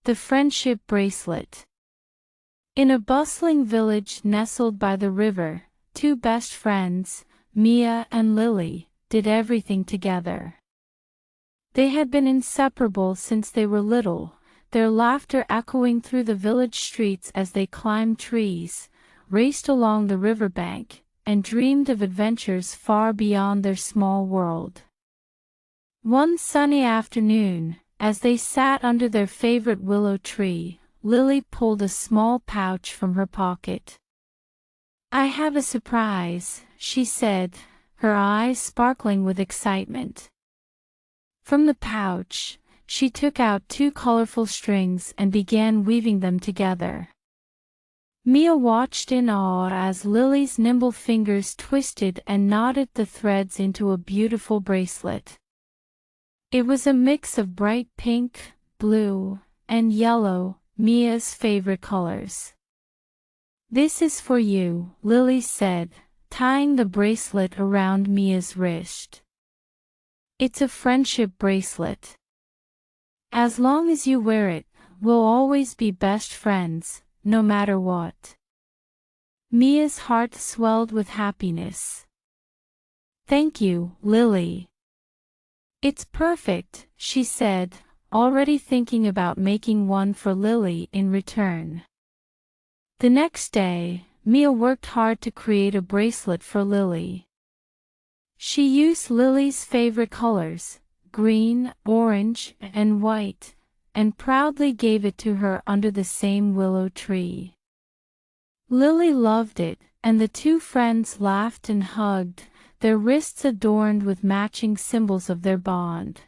The friendship bracelet. In a bustling village nestled by the river, two best friends, Mia and Lily, did everything together. They had been inseparable since they were little, their laughter echoing through the village streets as they climbed trees, raced along the riverbank, and dreamed of adventures far beyond their small world. One sunny afternoon, as they sat under their favorite willow tree, Lily pulled a small pouch from her pocket. "I have a surprise," she said, her eyes sparkling with excitement. From the pouch, she took out two colorful strings and began weaving them together. Mia watched in awe as Lily's nimble fingers twisted and knotted the threads into a beautiful bracelet. It was a mix of bright pink, blue, and yellow, Mia's favorite colors. "This is for you," Lily said, tying the bracelet around Mia's wrist. "It's a friendship bracelet. As long as you wear it, we'll always be best friends, no matter what." Mia's heart swelled with happiness. "Thank you, Lily. It's perfect," she said, already thinking about making one for Lily in return. The next day, Mia worked hard to create a bracelet for Lily. She used Lily's favorite colors, green, orange, and white, and proudly gave it to her under the same willow tree. Lily loved it, and the two friends laughed and hugged, their wrists adorned with matching symbols of their bond.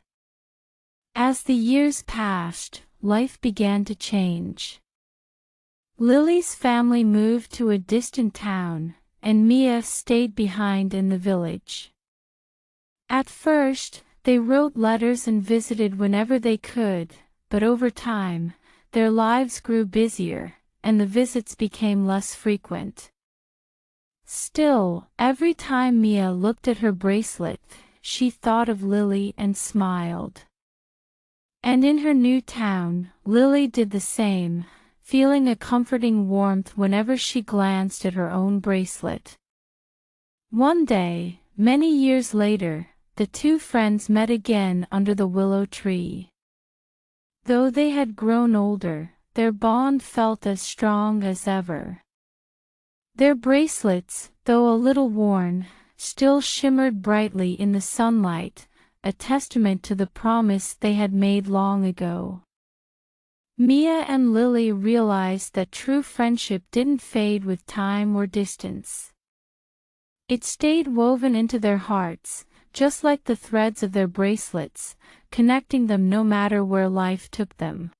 As the years passed, life began to change. Lily's family moved to a distant town, and Mia stayed behind in the village. At first, they wrote letters and visited whenever they could, but over time, their lives grew busier, and the visits became less frequent. Still, every time Mia looked at her bracelet, she thought of Lily and smiled. And in her new town, Lily did the same, feeling a comforting warmth whenever she glanced at her own bracelet. One day, many years later, the two friends met again under the willow tree. Though they had grown older, their bond felt as strong as ever. Their bracelets, though a little worn, still shimmered brightly in the sunlight, a testament to the promise they had made long ago. Mia and Lily realized that true friendship didn't fade with time or distance. It stayed woven into their hearts, just like the threads of their bracelets, connecting them no matter where life took them.